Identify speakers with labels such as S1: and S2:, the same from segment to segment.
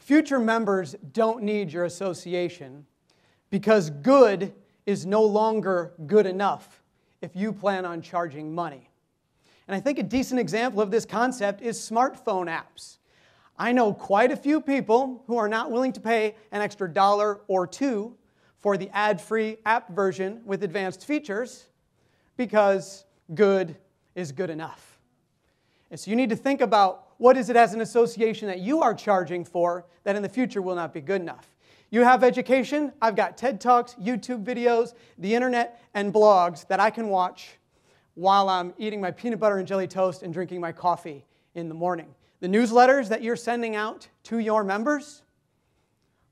S1: Future members don't need your association because good is no longer good enough if you plan on charging money. And I think a decent example of this concept is smartphone apps. I know quite a few people who are not willing to pay an extra $1 or $2 for the ad-free app version with advanced features because good is good enough. And so you need to think about what is it as an association that you are charging for that in the future will not be good enough. You have education. I've got TED Talks, YouTube videos, the internet, and blogs that I can watch while I'm eating my peanut butter and jelly toast and drinking my coffee in the morning. The newsletters that you're sending out to your members,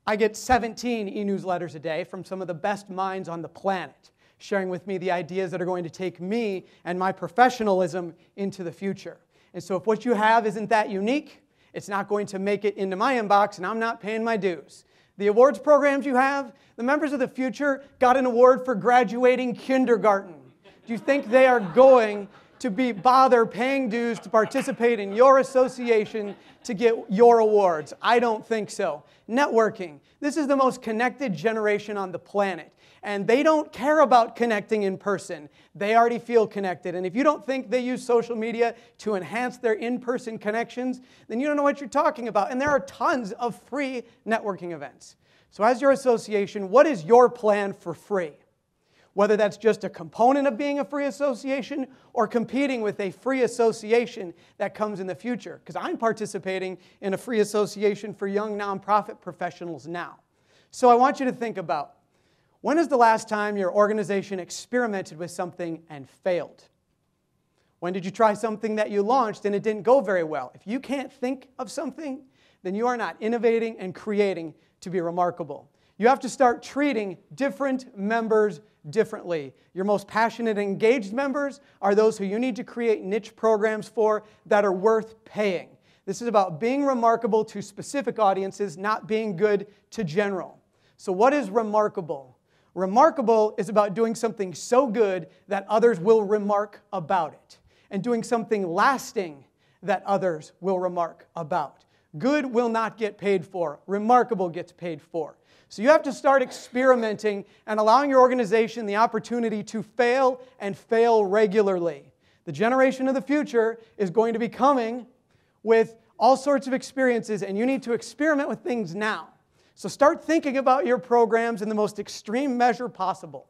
S1: I get 17 e-newsletters a day from some of the best minds on the planet, sharing with me the ideas that are going to take me and my professionalism into the future. And so if what you have isn't that unique, it's not going to make it into my inbox, and I'm not paying my dues. The awards programs you have, the members of the future got an award for graduating kindergarten. Do you think they are going to bother paying dues to participate in your association to get your awards? I don't think so. Networking. This is the most connected generation on the planet. And they don't care about connecting in person. They already feel connected. And if you don't think they use social media to enhance their in-person connections, then you don't know what you're talking about. And there are tons of free networking events. So as your association, what is your plan for free? Whether that's just a component of being a free association or competing with a free association that comes in the future. Because I'm participating in a free association for young nonprofit professionals now. So I want you to think about, when is the last time your organization experimented with something and failed? When did you try something that you launched and it didn't go very well? If you can't think of something, then you are not innovating and creating to be remarkable. You have to start treating different members differently. Your most passionate and engaged members are those who you need to create niche programs for that are worth paying. This is about being remarkable to specific audiences, not being good to general. So what is remarkable? Remarkable is about doing something so good that others will remark about it, and doing something lasting that others will remark about. Good will not get paid for. Remarkable gets paid for. So you have to start experimenting and allowing your organization the opportunity to fail and fail regularly. The generation of the future is going to be coming with all sorts of experiences, and you need to experiment with things now. So start thinking about your programs in the most extreme measure possible.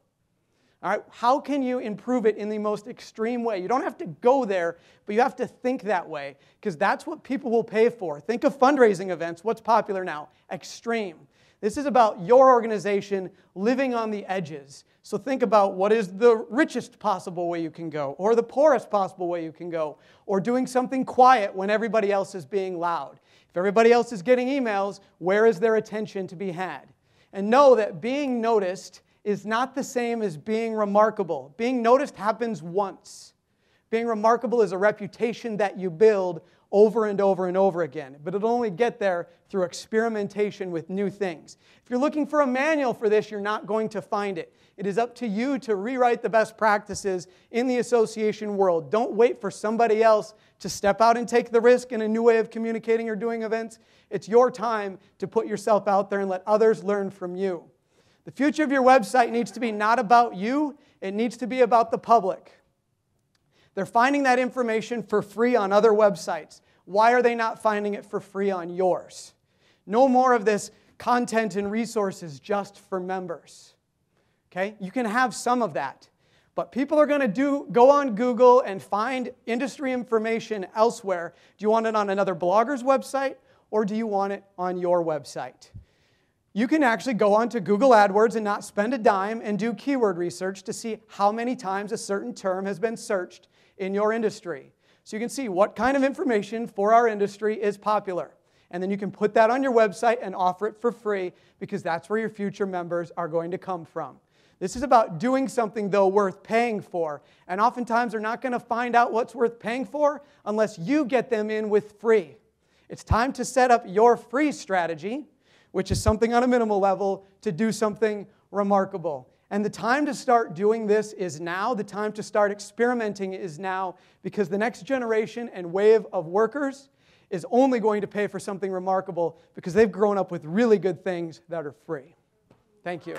S1: All right? How can you improve it in the most extreme way? You don't have to go there, but you have to think that way, because that's what people will pay for. Think of fundraising events. What's popular now? Extreme. This is about your organization living on the edges. So think about what is the richest possible way you can go, or the poorest possible way you can go, or doing something quiet when everybody else is being loud. If everybody else is getting emails, where is their attention to be had? And know that being noticed is not the same as being remarkable. Being noticed happens once. Being remarkable is a reputation that you build over and over and over again. But it'll only get there through experimentation with new things. If you're looking for a manual for this, you're not going to find it. It is up to you to rewrite the best practices in the association world. Don't wait for somebody else to step out and take the risk in a new way of communicating or doing events. It's your time to put yourself out there and let others learn from you. The future of your website needs to be not about you. It needs to be about the public. They're finding that information for free on other websites. Why are they not finding it for free on yours? No more of this content and resources just for members. Okay? You can have some of that. But people are going to go on Google and find industry information elsewhere. Do you want it on another blogger's website, or do you want it on your website? You can actually go onto Google AdWords and not spend a dime and do keyword research to see how many times a certain term has been searched in your industry. So you can see what kind of information for our industry is popular. And then you can put that on your website and offer it for free, because that's where your future members are going to come from. This is about doing something, though, worth paying for. And oftentimes they're not going to find out what's worth paying for unless you get them in with free. It's time to set up your free strategy, which is something on a minimal level, to do something remarkable. And the time to start doing this is now. The time to start experimenting is now, because the next generation and wave of workers is only going to pay for something remarkable because they've grown up with really good things that are free. Thank you.